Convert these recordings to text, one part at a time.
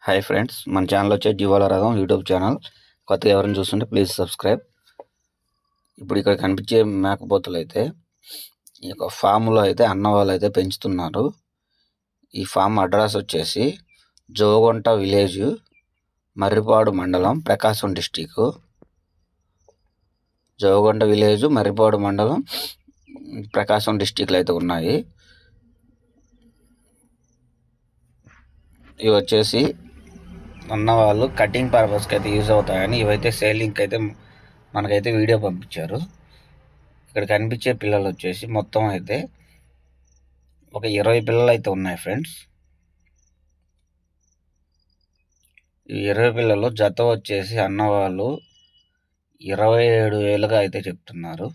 Hi friends, మన channel వచ్చే జీవాల రథం యూట్యూబ్ ఛానల్. కొత్తగా ఎవరైనా చూస్తుంటే ప్లీజ్ సబ్స్క్రైబ్. ఇప్పుడు ఇక్కడ కనిపించే మేకపోతులు అయితే ఈ యొక్క ఫామ్లో అయితే అన్న వాళ్ళు అయితే పెంచుతున్నారు. ఈ ఫామ్ అడ్రస్ వచ్చేసి జోగుంట విలేజ్, మర్రిపాడు మండలం, ప్రకాశం డిస్టిక్. జోగుంట విలేజ్, మర్రిపాడు మండలం, ప్రకాశం డిస్టిక్లు అయితే ఉన్నాయి. ఇవి వచ్చేసి అన్న వాళ్ళు కటింగ్ పర్పస్కి అయితే యూజ్ అవుతాయని ఇవైతే సేలింగ్కి అయితే మనకైతే వీడియో పంపించారు. ఇక్కడ కనిపించే పిల్లలు వచ్చేసి మొత్తం అయితే ఒక 20 పిల్లలు అయితే ఉన్నాయి ఫ్రెండ్స్. ఈ 20 పిల్లలు జత వచ్చేసి అన్నవాళ్ళు 27,000గా అయితే చెప్తున్నారు.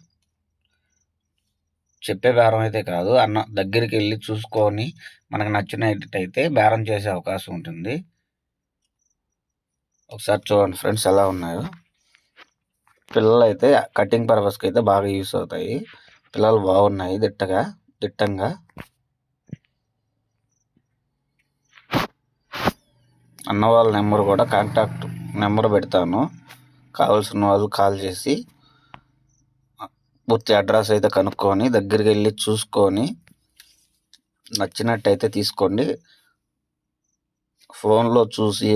చెప్పే బేరం అయితే కాదు, అన్న దగ్గరికి వెళ్ళి చూసుకొని మనకు నచ్చినట్టయితే బేరం చేసే అవకాశం ఉంటుంది. ఒకసారి చూడండి ఫ్రెండ్స్ ఎలా ఉన్నాయో. పిల్లలు అయితే కటింగ్ పర్పస్కి అయితే బాగా యూస్ అవుతాయి. పిల్లలు బాగున్నాయి దిట్టంగా. అన్న వాళ్ళ నెంబర్ కూడా కాంటాక్ట్ నెంబర్ పెడతాను. కావాల్సిన వాళ్ళు కాల్ చేసి పూర్తి అడ్రస్ అయితే కనుక్కొని దగ్గరికి వెళ్ళి చూసుకొని నచ్చినట్టయితే తీసుకోండి. ఫోన్లో చూసి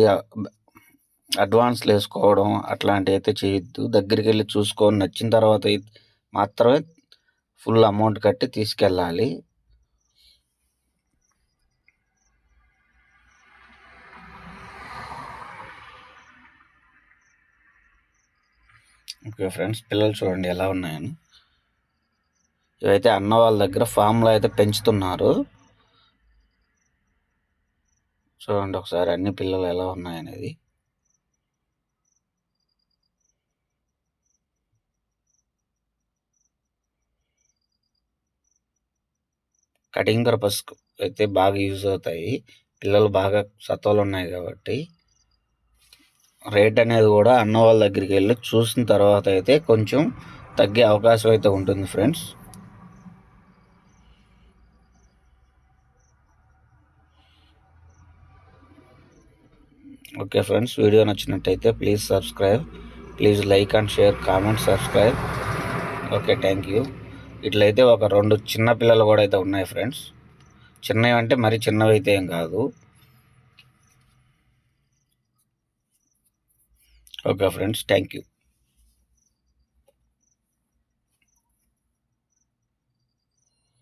అడ్వాన్స్లు వేసుకోవడం అట్లాంటివి అయితే చేయొద్దు. దగ్గరికి వెళ్ళి చూసుకొని నచ్చిన తర్వాత మాత్రమే ఫుల్ అమౌంట్ కట్టి తీసుకెళ్ళాలి. ఓకే ఫ్రెండ్స్, పిల్లలు చూడండి ఎలా ఉన్నాయని. ఇవైతే అన్న వాళ్ళ దగ్గర ఫామ్లో అయితే పెంచుతున్నారు. చూడండి ఒకసారి అన్ని పిల్లలు ఎలా ఉన్నాయనేది. కటింగ్ పర్పస్ అయితే బాగా యూజ్ అవుతాయి. పిల్లలు బాగా సత్వాలు ఉన్నాయి కాబట్టి రేట్ అనేది కూడా అన్న వాళ్ళ దగ్గరికి వెళ్ళి చూసిన తర్వాత అయితే కొంచెం తగ్గే అవకాశం అయితే ఉంటుంది ఫ్రెండ్స్. ఓకే ఫ్రెండ్స్, వీడియో నచ్చినట్టయితే please subscribe, please like and share, comment, subscribe. Okay, thank you. ఇట్లయితే ఒక 2 చిన్న పిల్లలు కూడా అయితే ఉన్నాయి ఫ్రెండ్స్. చిన్నవి అంటే మరి చిన్నవి అయితే ఏం కాదు. Okay friends, thank you.